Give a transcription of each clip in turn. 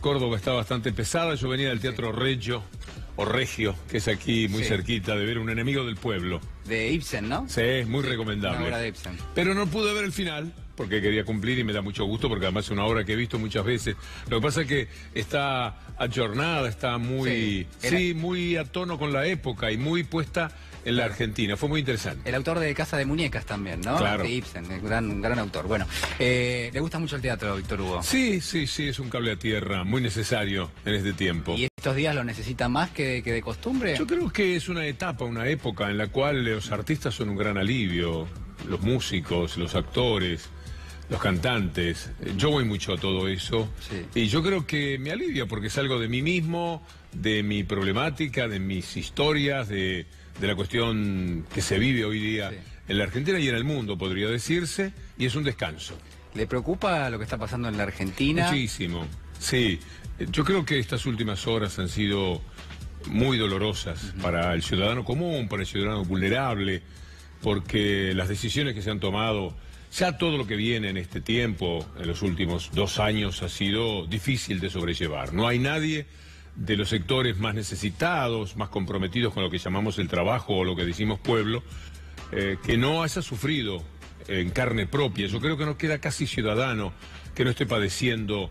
Córdoba está bastante pesada. Yo venía del Teatro Regio, o Regio, que es aquí muy cerquita, de ver Un enemigo del pueblo. De Ibsen, ¿no? Sí, es muy recomendable. Una obra de Ibsen. Pero no pude ver el final, porque quería cumplir y me da mucho gusto, porque además es una obra que he visto muchas veces. Lo que pasa es que está ayornada, está muy, muy a tono con la época y muy puesta en la Argentina. Fue muy interesante. El autor de Casa de Muñecas también, ¿no? Claro. De Ibsen, un gran autor. Bueno, ¿le gusta mucho el teatro, Víctor Hugo? Sí, es un cable a tierra muy necesario en este tiempo. ¿Y estos días lo necesita más que de costumbre? Yo creo que es una etapa, una época en la cual los artistas son un gran alivio, los músicos, los actores, los cantantes. Yo voy mucho a todo eso y yo creo que me alivia porque es algo de mí mismo, de mi problemática, de mis historias, de la cuestión que se vive hoy día en la Argentina y en el mundo, podría decirse, y es un descanso. ¿Le preocupa lo que está pasando en la Argentina? Muchísimo, sí. Yo creo que estas últimas horas han sido muy dolorosas para el ciudadano común, para el ciudadano vulnerable, porque las decisiones que se han tomado, ya todo lo que viene en este tiempo, en los últimos 2 años, ha sido difícil de sobrellevar. No hay nadie de los sectores más necesitados, más comprometidos con lo que llamamos el trabajo o lo que decimos pueblo, que no haya sufrido en carne propia. Yo creo que no queda casi ciudadano que no esté padeciendo,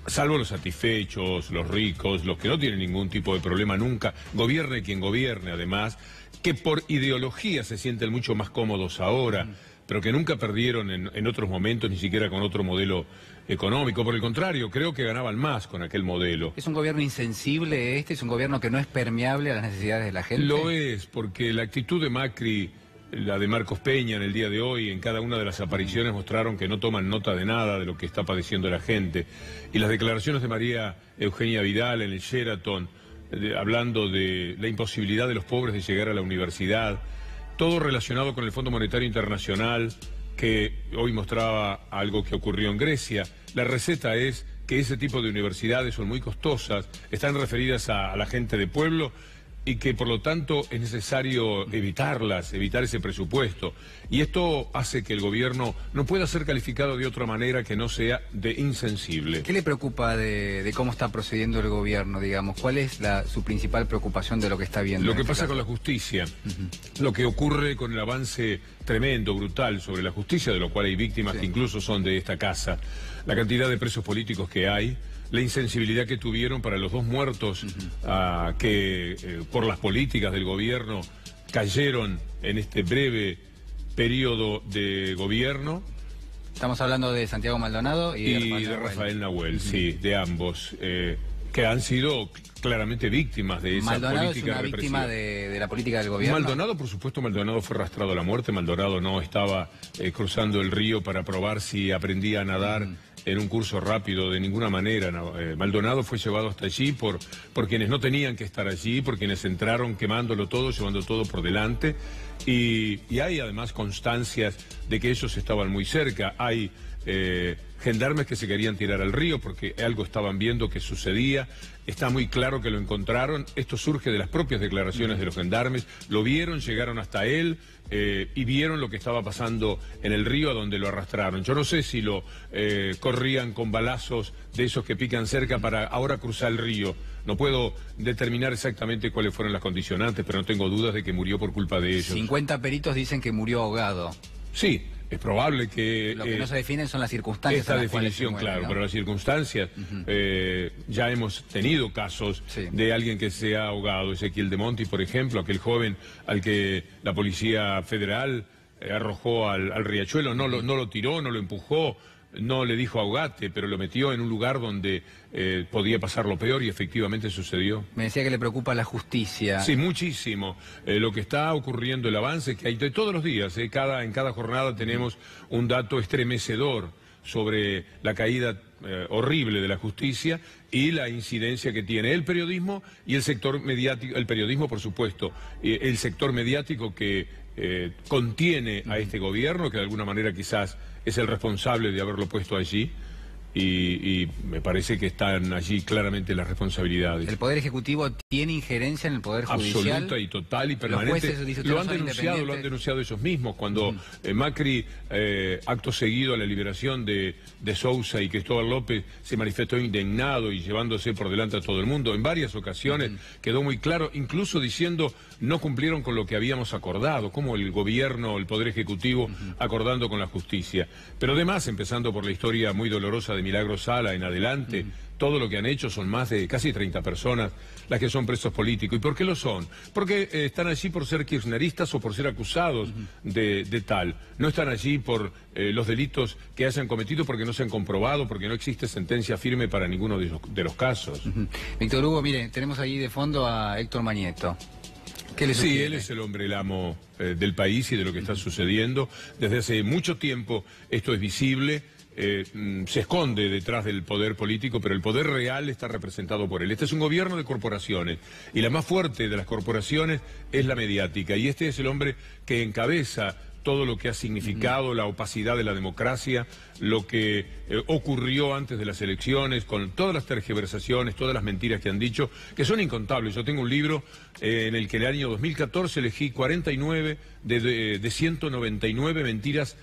salvo los satisfechos, los ricos, los que no tienen ningún tipo de problema nunca, gobierne quien gobierne además, que por ideología se sienten mucho más cómodos ahora, pero que nunca perdieron en otros momentos, ni siquiera con otro modelo económico. Por el contrario, creo que ganaban más con aquel modelo. ¿Es un gobierno insensible este? ¿Es un gobierno que no es permeable a las necesidades de la gente? Lo es, porque la actitud de Macri, la de Marcos Peña en el día de hoy, en cada una de las apariciones mostraron que no toman nota de nada de lo que está padeciendo la gente. Y las declaraciones de María Eugenia Vidal en el Sheraton, hablando de la imposibilidad de los pobres de llegar a la universidad, todo relacionado con el Fondo Monetario Internacional, que hoy mostraba algo que ocurrió en Grecia. La receta es que ese tipo de universidades son muy costosas, están referidas a la gente de pueblo y que por lo tanto es necesario evitarlas, evitar ese presupuesto. Y esto hace que el gobierno no pueda ser calificado de otra manera que no sea de insensible. ¿Qué le preocupa de cómo está procediendo el gobierno, digamos? ¿Cuál es su principal preocupación de lo que está viendo? Lo que pasa con la justicia, lo que ocurre con el avance tremendo, brutal sobre la justicia, de lo cual hay víctimas que incluso son de esta casa, la cantidad de presos políticos que hay, la insensibilidad que tuvieron para los 2 muertos que por las políticas del gobierno cayeron en este breve periodo de gobierno. Estamos hablando de Santiago Maldonado y de Rafael Nahuel, de ambos, que han sido claramente víctimas de esa Maldonado política es una represiva. víctima de la política del gobierno. Maldonado, por supuesto, Maldonado fue arrastrado a la muerte. Maldonado no estaba cruzando el río para probar si aprendía a nadar en un curso rápido, de ninguna manera. Maldonado fue llevado hasta allí por quienes no tenían que estar allí, por quienes entraron quemándolo todo, llevando todo por delante. Y hay además constancias de que ellos estaban muy cerca. Hay gendarmes que se querían tirar al río porque algo estaban viendo que sucedía. Está muy claro que lo encontraron. Esto surge de las propias declaraciones de los gendarmes. Lo vieron, llegaron hasta él y vieron lo que estaba pasando en el río a donde lo arrastraron. Yo no sé si lo corrían con balazos de esos que pican cerca para ahora cruzar el río. No puedo determinar exactamente cuáles fueron las condicionantes, pero no tengo dudas de que murió por culpa de ellos. 50 peritos dicen que murió ahogado. Sí. Es probable que... Lo que no se definen son las circunstancias. Esta definición, claro, ¿no? Pero las circunstancias, ya hemos tenido casos de alguien que se ha ahogado. Ezequiel de Monti, por ejemplo, aquel joven al que la Policía Federal arrojó al riachuelo, no lo tiró, no lo empujó, no le dijo ahogate, pero lo metió en un lugar donde podía pasar lo peor y efectivamente sucedió. Me decía que le preocupa la justicia. Sí, muchísimo. Lo que está ocurriendo, el avance que hay de todos los días, en cada jornada tenemos un dato estremecedor sobre la caída horrible de la justicia y la incidencia que tiene el periodismo y el sector mediático, el periodismo por supuesto, el sector mediático que contiene a este gobierno, que de alguna manera quizás es el responsable de haberlo puesto allí, y me parece que están allí claramente las responsabilidades. ¿El Poder Ejecutivo tiene injerencia en el Poder Judicial? Absoluta y total y permanente. Los jueces, lo han denunciado ellos mismos. Cuando Macri, acto seguido a la liberación de Sousa y Cristóbal López, se manifestó indignado y llevándose por delante a todo el mundo, en varias ocasiones quedó muy claro, incluso diciendo no cumplieron con lo que habíamos acordado, como el gobierno, el Poder Ejecutivo, acordando con la justicia. Pero además, empezando por la historia muy dolorosa de Milagro Sala en adelante, todo lo que han hecho son más de casi 30 personas las que son presos políticos. ¿Y por qué lo son? Porque están allí por ser kirchneristas o por ser acusados de tal. No están allí por los delitos que hayan cometido porque no se han comprobado, porque no existe sentencia firme para ninguno de los casos. Víctor Hugo, mire, tenemos ahí de fondo a Héctor Mañeto. ¿Qué le sugiere? Sí, él es el hombre, el amo del país y de lo que está sucediendo. Desde hace mucho tiempo esto es visible. Se esconde detrás del poder político, pero el poder real está representado por él. Este es un gobierno de corporaciones y la más fuerte de las corporaciones es la mediática, y este es el hombre que encabeza todo lo que ha significado la opacidad de la democracia, lo que ocurrió antes de las elecciones, con todas las tergiversaciones, todas las mentiras que han dicho, que son incontables. Yo tengo un libro en el que en el año 2014 elegí 49 de 199 mentiras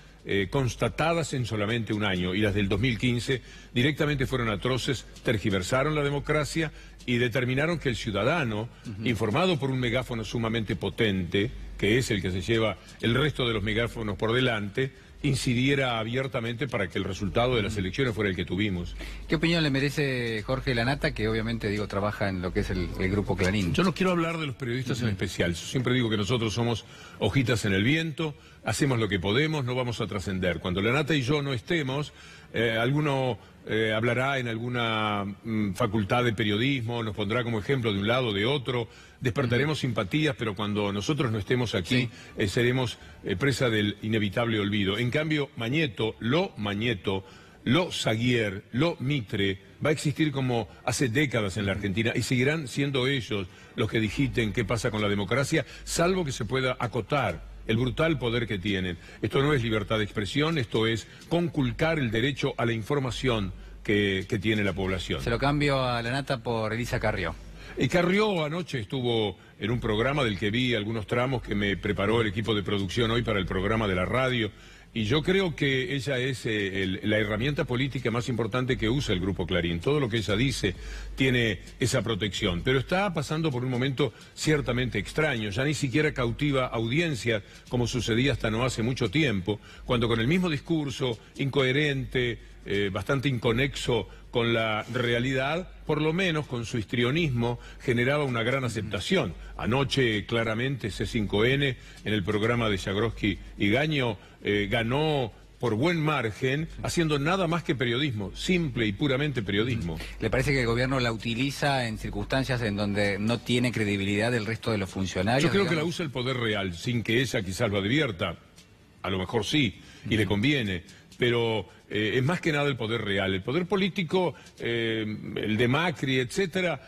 constatadas en solamente un año, y las del 2015 directamente fueron atroces, tergiversaron la democracia y determinaron que el ciudadano, informado por un megáfono sumamente potente, que es el que se lleva el resto de los megáfonos por delante, incidiera abiertamente para que el resultado de las elecciones fuera el que tuvimos. ¿Qué opinión le merece Jorge Lanata, que obviamente, trabaja en lo que es el Grupo Clarín? Yo no quiero hablar de los periodistas en especial. Yo siempre digo que nosotros somos hojitas en el viento, hacemos lo que podemos, no vamos a trascender. Cuando Lanata y yo no estemos, alguno hablará en alguna facultad de periodismo, nos pondrá como ejemplo de un lado o de otro, despertaremos simpatías, pero cuando nosotros no estemos aquí, seremos presa del inevitable olvido. En cambio, Mañeto, lo Saguier, lo Mitre, va a existir como hace décadas en la Argentina y seguirán siendo ellos los que digiten qué pasa con la democracia, salvo que se pueda acotar el brutal poder que tienen. Esto no es libertad de expresión, esto es conculcar el derecho a la información que tiene la población. Se lo cambio a Lanata por Elisa Carrió. Y Carrió anoche estuvo en un programa del que vi algunos tramos que me preparó el equipo de producción hoy para el programa de la radio. Y yo creo que ella es la herramienta política más importante que usa el Grupo Clarín. Todo lo que ella dice tiene esa protección. Pero está pasando por un momento ciertamente extraño. Ya ni siquiera cautiva audiencias como sucedía hasta no hace mucho tiempo, cuando con el mismo discurso incoherente, bastante inconexo con la realidad, por lo menos con su histrionismo, generaba una gran aceptación. Anoche, claramente, C5N, en el programa de Jagroski y Gaño, ganó por buen margen, haciendo nada más que periodismo, simple y puramente periodismo. ¿Le parece que el gobierno la utiliza en circunstancias en donde no tiene credibilidad el resto de los funcionarios? Yo creo que la usa el poder real, sin que ella quizás lo advierta. A lo mejor sí, y le conviene. Pero es más que nada el poder real. El poder político, el de Macri, etcétera,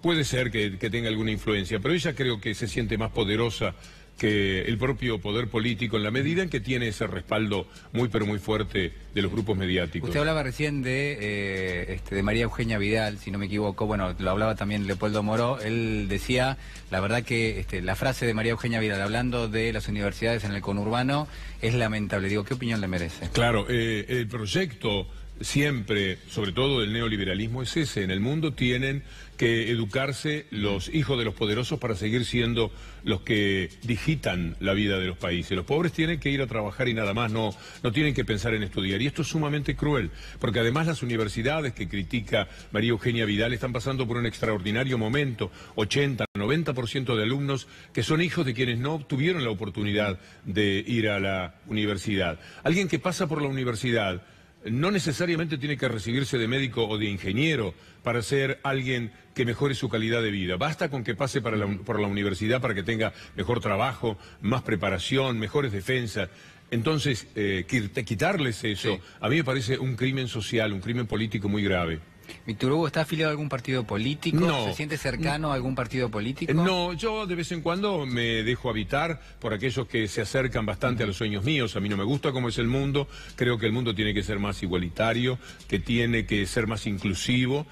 puede ser que tenga alguna influencia, pero ella creo que se siente más poderosa que el propio poder político en la medida en que tiene ese respaldo muy pero muy fuerte de los grupos mediáticos. Usted hablaba recién de María Eugenia Vidal, si no me equivoco, bueno, lo hablaba también Leopoldo Moró, él decía, la verdad que la frase de María Eugenia Vidal hablando de las universidades en el conurbano es lamentable. Digo, ¿qué opinión le merece? Claro, el proyecto siempre, sobre todo del neoliberalismo, es ese. En el mundo tienen que educarse los hijos de los poderosos para seguir siendo los que digitan la vida de los países. Los pobres tienen que ir a trabajar y nada más, no tienen que pensar en estudiar. Y esto es sumamente cruel, porque además las universidades que critica María Eugenia Vidal están pasando por un extraordinario momento. 80, 90% de alumnos que son hijos de quienes no tuvieron la oportunidad de ir a la universidad. Alguien que pasa por la universidad no necesariamente tiene que recibirse de médico o de ingeniero para ser alguien que mejore su calidad de vida. Basta con que pase por la universidad para que tenga mejor trabajo, más preparación, mejores defensas. Entonces, quitarles eso, a mí me parece un crimen social, un crimen político muy grave. Víctor Hugo, ¿está afiliado a algún partido político? No. ¿Se siente cercano a algún partido político? No, yo de vez en cuando me dejo habitar por aquellos que se acercan bastante a los sueños míos. A mí no me gusta cómo es el mundo, creo que el mundo tiene que ser más igualitario, que tiene que ser más inclusivo.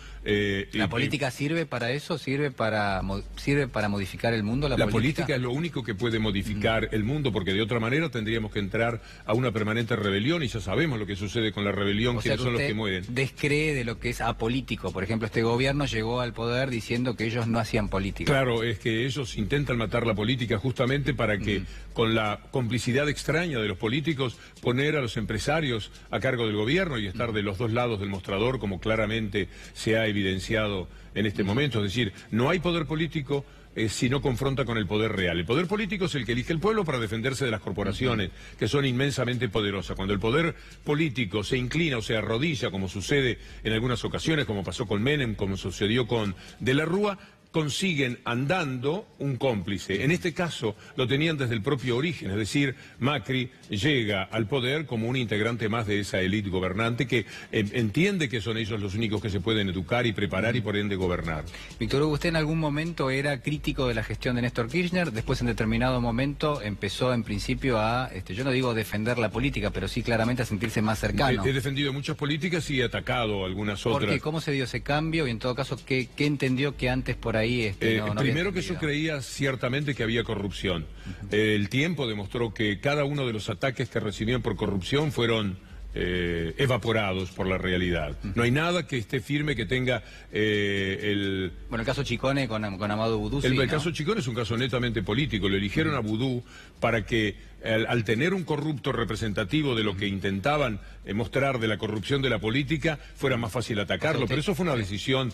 ¿La política sirve para eso? ¿Sirve para modificar el mundo? La política es lo único que puede modificar el mundo, porque de otra manera tendríamos que entrar a una permanente rebelión, y ya sabemos lo que sucede con la rebelión, quiénes son los que mueren. ¿Descree de lo que es apolítico? Por ejemplo, este gobierno llegó al poder diciendo que ellos no hacían política. Claro, es que ellos intentan matar la política justamente para que, con la complicidad extraña de los políticos, poner a los empresarios a cargo del gobierno y estar de los dos lados del mostrador, como claramente se ha evidenciado en este momento. Es decir, no hay poder político si no confronta con el poder real. El poder político es el que elige el pueblo para defenderse de las corporaciones, que son inmensamente poderosas. Cuando el poder político se inclina o se arrodilla, como sucede en algunas ocasiones, como pasó con Menem, como sucedió con De la Rúa, consiguen andando un cómplice. En este caso lo tenían desde el propio origen, es decir, Macri llega al poder como un integrante más de esa élite gobernante que entiende que son ellos los únicos que se pueden educar y preparar y por ende gobernar. Víctor Hugo, usted en algún momento era crítico de la gestión de Néstor Kirchner, después en determinado momento empezó en principio a, yo no digo defender la política, pero sí claramente a sentirse más cercano. He defendido muchas políticas y he atacado algunas otras. ¿Por qué? ¿Cómo se dio ese cambio? Y en todo caso, ¿qué entendió que antes por ahí no primero que yo creía ciertamente que había corrupción. El tiempo demostró que cada uno de los ataques que recibían por corrupción fueron evaporados por la realidad. No hay nada que esté firme, que tenga el... Bueno, el caso Chicone con Amado Vudú, sí, el caso Chicone es un caso netamente político. Lo eligieron a Vudú para que, al tener un corrupto representativo de lo que intentaban mostrar de la corrupción de la política, fuera más fácil atacarlo. Pero eso fue una decisión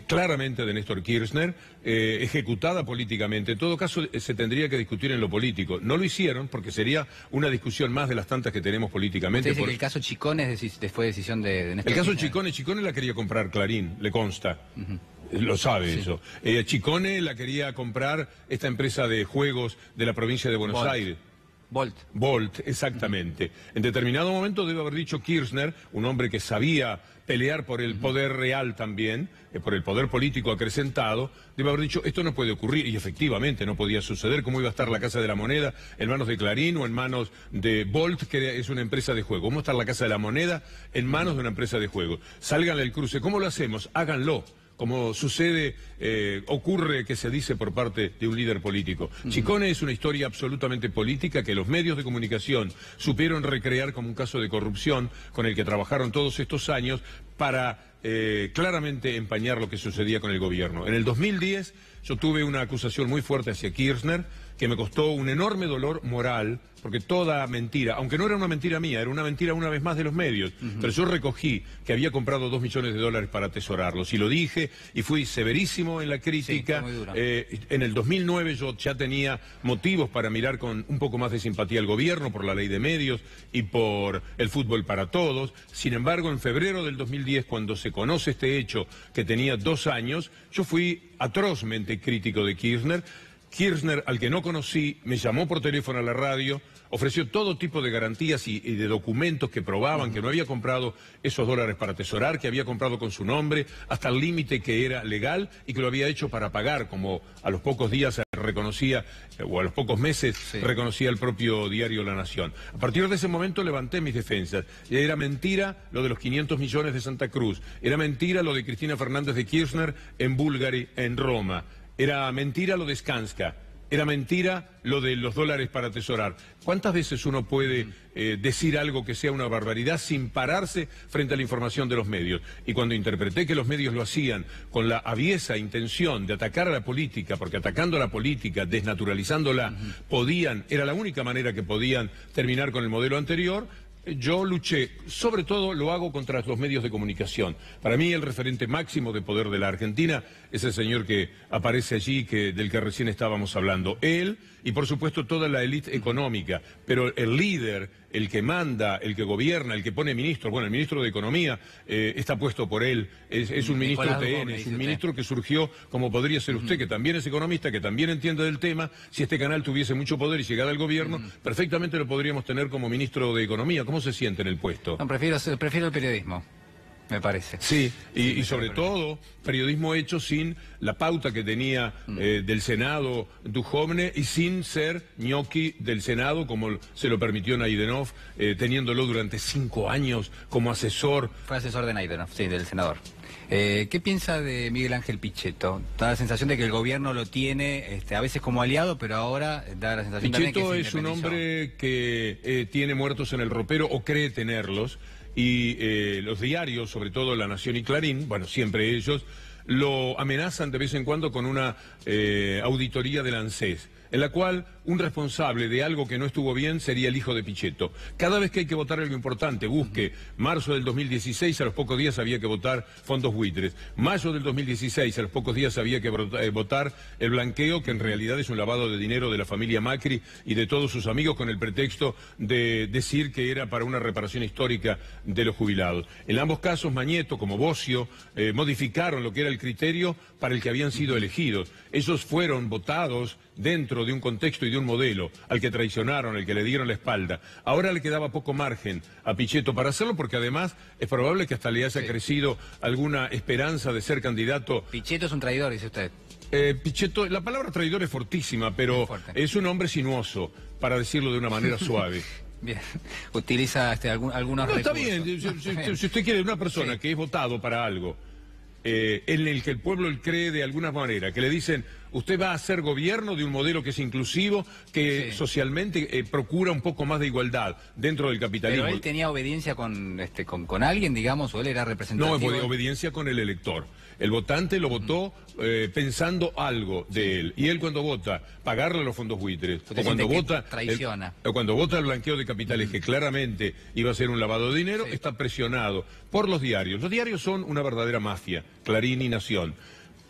claramente de Néstor Kirchner, ejecutada políticamente. En todo caso, se tendría que discutir en lo político. No lo hicieron porque sería una discusión más de las tantas que tenemos políticamente. Usted dice que el caso Chicone fue decisión de Néstor Kirchner. El caso Kirchner. Chicone la quería comprar Clarín, le consta. Lo sabe eso. Chicone la quería comprar esta empresa de juegos de la provincia de Buenos Aires. Volt, exactamente. En determinado momento debe haber dicho Kirchner, un hombre que sabía pelear por el poder real también, por el poder político acrecentado, debe haber dicho, esto no puede ocurrir, y efectivamente no podía suceder. ¿Cómo iba a estar la Casa de la Moneda en manos de Clarín o en manos de Volt, que es una empresa de juego? ¿Cómo está la Casa de la Moneda en manos de una empresa de juego? Salgan al cruce. ¿Cómo lo hacemos? Háganlo. Como sucede, ocurre que se dice por parte de un líder político. Chicone es una historia absolutamente política que los medios de comunicación supieron recrear como un caso de corrupción con el que trabajaron todos estos años para claramente empañar lo que sucedía con el gobierno. En el 2010 yo tuve una acusación muy fuerte hacia Kirchner que me costó un enorme dolor moral, porque toda mentira, aunque no era una mentira mía, era una mentira una vez más de los medios, pero yo recogí que había comprado $2 millones para atesorarlos, y lo dije, y fui severísimo en la crítica. Sí, en el 2009 yo ya tenía motivos para mirar con un poco más de simpatía al gobierno por la ley de medios y por el fútbol para todos. Sin embargo, en febrero del 2010, cuando se conoce este hecho, que tenía 2 años, yo fui atrozmente crítico de Kirchner. Kirchner, al que no conocí, me llamó por teléfono a la radio, ofreció todo tipo de garantías y de documentos que probaban que no había comprado esos dólares para atesorar, que había comprado con su nombre, hasta el límite que era legal, y que lo había hecho para pagar, como a los pocos días reconocía, o a los pocos meses reconocía el propio diario La Nación. A partir de ese momento levanté mis defensas. Era mentira lo de los 500 millones de Santa Cruz, era mentira lo de Cristina Fernández de Kirchner en Bulgari, en Roma. Era mentira lo de Skanska, era mentira lo de los dólares para atesorar. ¿Cuántas veces uno puede decir algo que sea una barbaridad sin pararse frente a la información de los medios? Y cuando interpreté que los medios lo hacían con la aviesa intención de atacar a la política, porque atacando a la política, desnaturalizándola, era la única manera que podían terminar con el modelo anterior, yo luché, sobre todo lo hago contra los medios de comunicación. Para mí el referente máximo de poder de la Argentina es el señor que aparece allí, del que recién estábamos hablando. Él y por supuesto toda la élite económica, pero el líder, el que manda, el que gobierna, el que pone ministros, bueno, el ministro de Economía está puesto por él, es un ministro TN, es un ministro que surgió como podría ser usted, que también es economista, que también entiende del tema. Si este canal tuviese mucho poder y llegada al gobierno, perfectamente lo podríamos tener como ministro de Economía. ¿Cómo se siente en el puesto? No, prefiero el periodismo. me parece. Sí, y sobre todo, periodismo hecho sin la pauta que tenía del Senado Duhovne y sin ser ñoqui del Senado, como se lo permitió Naidenov, teniéndolo durante 5 años como asesor. Fue asesor de Naidenov, sí, del senador. ¿Qué piensa de Miguel Ángel Pichetto? Da la sensación de que el gobierno lo tiene a veces como aliado, pero ahora da la sensación también que Pichetto es un hombre que tiene muertos en el ropero o cree tenerlos, y los diarios, sobre todo La Nación y Clarín, bueno, siempre ellos, lo amenazan de vez en cuando con una auditoría del ANSES, en la cual un responsable de algo que no estuvo bien sería el hijo de Pichetto. Cada vez que hay que votar algo importante, busque marzo del 2016, a los pocos días había que votar fondos buitres. Mayo del 2016, a los pocos días había que votar el blanqueo, que en realidad es un lavado de dinero de la familia Macri y de todos sus amigos, con el pretexto de decir que era para una reparación histórica de los jubilados. En ambos casos, Mañeto, como Bocio, modificaron lo que era el criterio para el que habían sido elegidos. Esos fueron votados dentro de un contexto y de un modelo al que traicionaron, al que le dieron la espalda. Ahora le quedaba poco margen a Pichetto para hacerlo, porque además es probable que hasta le haya crecido alguna esperanza de ser candidato. Pichetto es un traidor, dice usted. Pichetto, la palabra traidor es fortísima, pero es un hombre sinuoso, para decirlo de una manera suave. Bien, utiliza algunos recursos. Está bien, si usted quiere una persona que es votado para algo, en el que el pueblo cree de alguna manera, que le dicen, usted va a hacer gobierno de un modelo que es inclusivo, que socialmente procura un poco más de igualdad dentro del capitalismo. ¿Pero él tenía obediencia con alguien, digamos, o él era representativo? No, obediencia con el elector. El votante lo votó pensando algo de él. Y él, cuando vota pagarle los fondos buitres, o cuando vota traiciona, o cuando vota el blanqueo de capitales, que claramente iba a ser un lavado de dinero, está presionado por los diarios. Los diarios son una verdadera mafia, Clarín y Nación.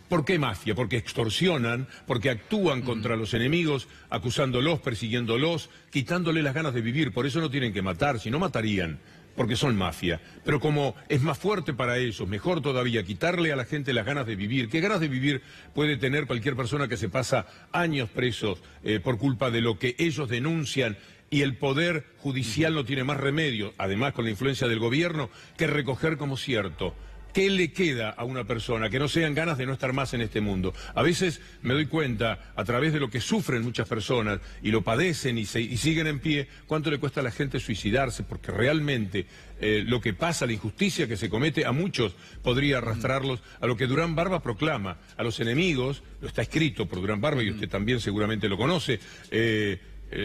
¿Por qué mafia? Porque extorsionan, porque actúan contra los enemigos, acusándolos, persiguiéndolos, quitándoles las ganas de vivir. Por eso no tienen que matar, si no matarían, porque son mafia. Pero como es más fuerte para ellos, mejor todavía, quitarle a la gente las ganas de vivir. ¿Qué ganas de vivir puede tener cualquier persona que se pasa años presos por culpa de lo que ellos denuncian? Y el Poder Judicial no tiene más remedio, además con la influencia del gobierno, que recoger como cierto. ¿Qué le queda a una persona? Que no sean ganas de no estar más en este mundo. A veces me doy cuenta, a través de lo que sufren muchas personas, y lo padecen y siguen en pie, cuánto le cuesta a la gente suicidarse, porque realmente lo que pasa, la injusticia que se comete, a muchos podría arrastrarlos a lo que Durán Barba proclama, a los enemigos, lo está escrito por Durán Barba, y usted también seguramente lo conoce,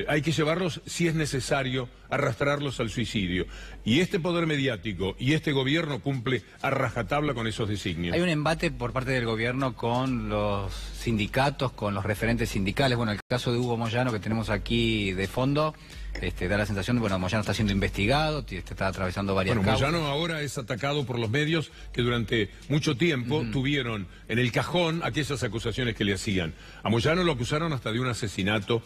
hay que llevarlos, si es necesario, arrastrarlos al suicidio. Y este poder mediático y este gobierno cumple a rajatabla con esos designios. Hay un embate por parte del gobierno con los sindicatos, con los referentes sindicales. Bueno, el caso de Hugo Moyano, que tenemos aquí de fondo, da la sensación de, bueno, Moyano está siendo investigado, está atravesando varias causas. Moyano ahora es atacado por los medios que durante mucho tiempo tuvieron en el cajón aquellas acusaciones que le hacían. A Moyano lo acusaron hasta de un asesinato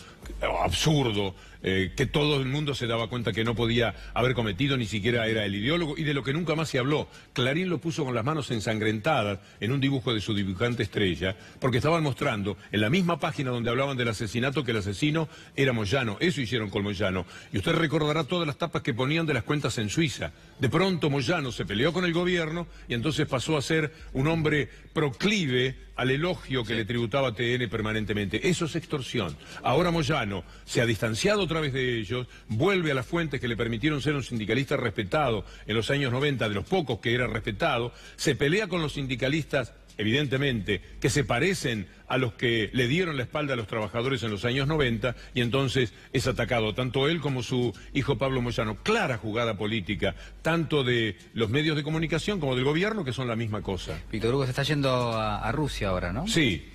absurdo, que todo el mundo se daba cuenta que no podía haber cometido, ni siquiera era el ideólogo, y de lo que nunca más se habló. Clarín lo puso con las manos ensangrentadas en un dibujo de su dibujante estrella, porque estaban mostrando en la misma página donde hablaban del asesinato que el asesino era Moyano. Eso hicieron con Moyano. Y usted recordará todas las tapas que ponían de las cuentas en Suiza. De pronto Moyano se peleó con el gobierno y entonces pasó a ser un hombre proclive al elogio que le tributaba TN permanentemente. Eso es extorsión. Ahora Moyano se ha distanciado otra vez de ellos, vuelve a las fuentes que le permitieron ser un sindicalista respetado en los años 90, de los pocos que era respetado, se pelea con los sindicalistas, evidentemente, que se parecen a los que le dieron la espalda a los trabajadores en los años 90, y entonces es atacado tanto él como su hijo Pablo Moyano. Clara jugada política, tanto de los medios de comunicación como del gobierno, que son la misma cosa. Víctor Hugo se está yendo a Rusia ahora, ¿no? Sí.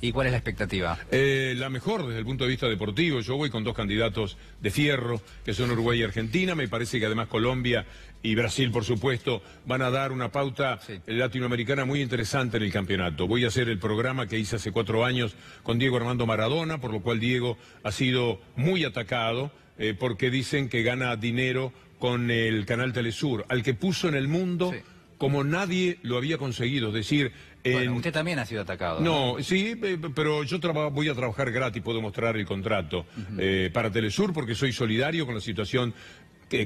¿Y cuál es la expectativa? La mejor desde el punto de vista deportivo. Yo voy con dos candidatos de fierro, que son Uruguay y Argentina. Me parece que además Colombia y Brasil, por supuesto, van a dar una pauta latinoamericana muy interesante en el campeonato. Voy a hacer el programa que hice hace 4 años con Diego Armando Maradona, por lo cual Diego ha sido muy atacado, porque dicen que gana dinero con el canal Telesur, al que puso en el mundo como nadie lo había conseguido, es decir... Bueno, usted también ha sido atacado. No, sí, pero yo voy a trabajar gratis, puedo mostrar el contrato para Telesur, porque soy solidario con la situación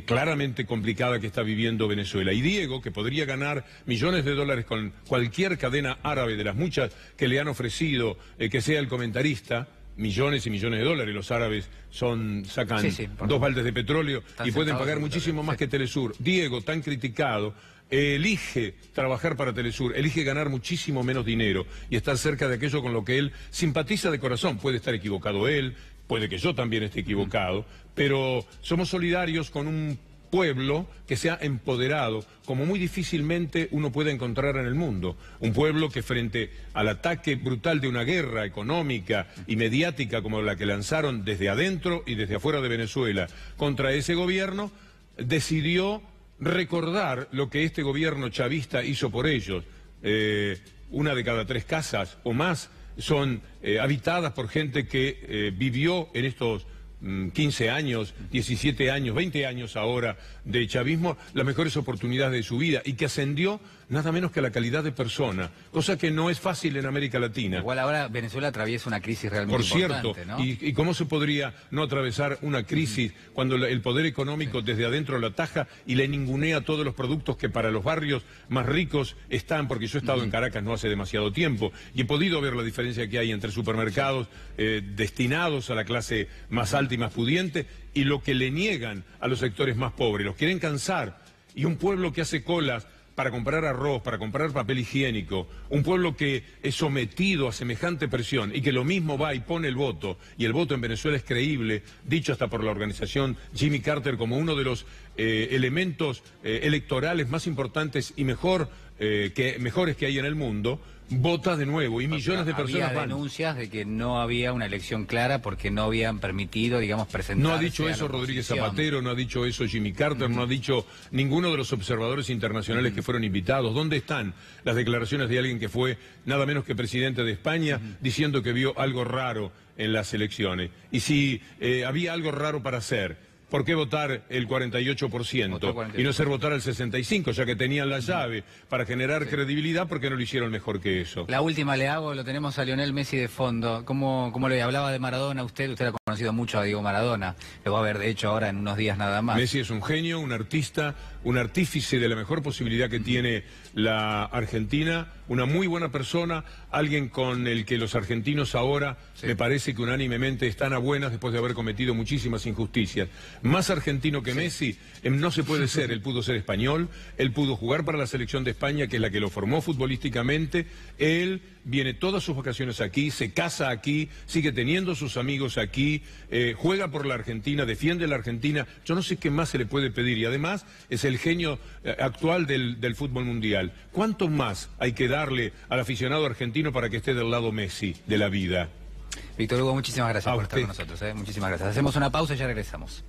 claramente complicada que está viviendo Venezuela. Y Diego, que podría ganar millones de dólares con cualquier cadena árabe de las muchas que le han ofrecido que sea el comentarista, millones y millones de dólares. Los árabes sacan 2 baldes de petróleo y pueden pagar muchísimo más que Telesur. Diego, tan criticado, elige trabajar para Telesur, elige ganar muchísimo menos dinero y estar cerca de aquello con lo que él simpatiza de corazón. Puede estar equivocado él, puede que yo también esté equivocado, pero somos solidarios con un pueblo que se ha empoderado, como muy difícilmente uno puede encontrar en el mundo. Un pueblo que frente al ataque brutal de una guerra económica y mediática como la que lanzaron desde adentro y desde afuera de Venezuela contra ese gobierno, decidió recordar lo que este gobierno chavista hizo por ellos. 1 de cada 3 casas o más son habitadas por gente que vivió en estos 15 años, 17 años, 20 años ahora de chavismo, las mejores oportunidades de su vida y que ascendió nada menos que a la calidad de persona, cosa que no es fácil en América Latina. Igual ahora Venezuela atraviesa una crisis realmente importante, ¿no? ¿Y cómo se podría no atravesar una crisis cuando el poder económico desde adentro la ataja y le ningunea todos los productos que para los barrios más ricos están? Porque yo he estado en Caracas no hace demasiado tiempo y he podido ver la diferencia que hay entre supermercados destinados a la clase más alta y más pudiente y lo que le niegan a los sectores más pobres. Los quieren cansar. Y un pueblo que hace colas para comprar arroz, para comprar papel higiénico, un pueblo que es sometido a semejante presión y que lo mismo va y pone el voto, y el voto en Venezuela es creíble, dicho hasta por la organización Jimmy Carter como uno de los elementos electorales más importantes y mejores que hay en el mundo, vota de nuevo y millones de personas había denuncias de que no había una elección clara porque no habían permitido, digamos, presentarse. No ha dicho eso Rodríguez Zapatero, no ha dicho eso Jimmy Carter, no ha dicho ninguno de los observadores internacionales que fueron invitados. ¿Dónde están las declaraciones de alguien que fue nada menos que presidente de España diciendo que vio algo raro en las elecciones? Y si había algo raro para hacer, ¿por qué votar el 48% y no ser votar el 65%, ya que tenían la llave para generar credibilidad? ¿Por qué no lo hicieron mejor que eso? La última le hago, lo tenemos a Lionel Messi de fondo. ¿Cómo le hablaba de Maradona usted? Usted ha conocido mucho a Diego Maradona. Lo va a ver, de hecho, ahora en unos días nada más. Messi es un genio, un artista, un artífice de la mejor posibilidad que tiene la Argentina, una muy buena persona, alguien con el que los argentinos ahora me parece que unánimemente están a buenas después de haber cometido muchísimas injusticias. Más argentino que Messi no se puede ser. Él pudo ser español, él pudo jugar para la selección de España, que es la que lo formó futbolísticamente. Él viene todas sus vacaciones aquí, se casa aquí, sigue teniendo sus amigos aquí, juega por la Argentina, defiende la Argentina. Yo no sé qué más se le puede pedir y además es el genio actual del fútbol mundial. ¿Cuánto más hay que darle al aficionado argentino para que esté del lado Messi de la vida? Víctor Hugo, muchísimas gracias por estar con nosotros. Muchísimas gracias. Hacemos una pausa y ya regresamos.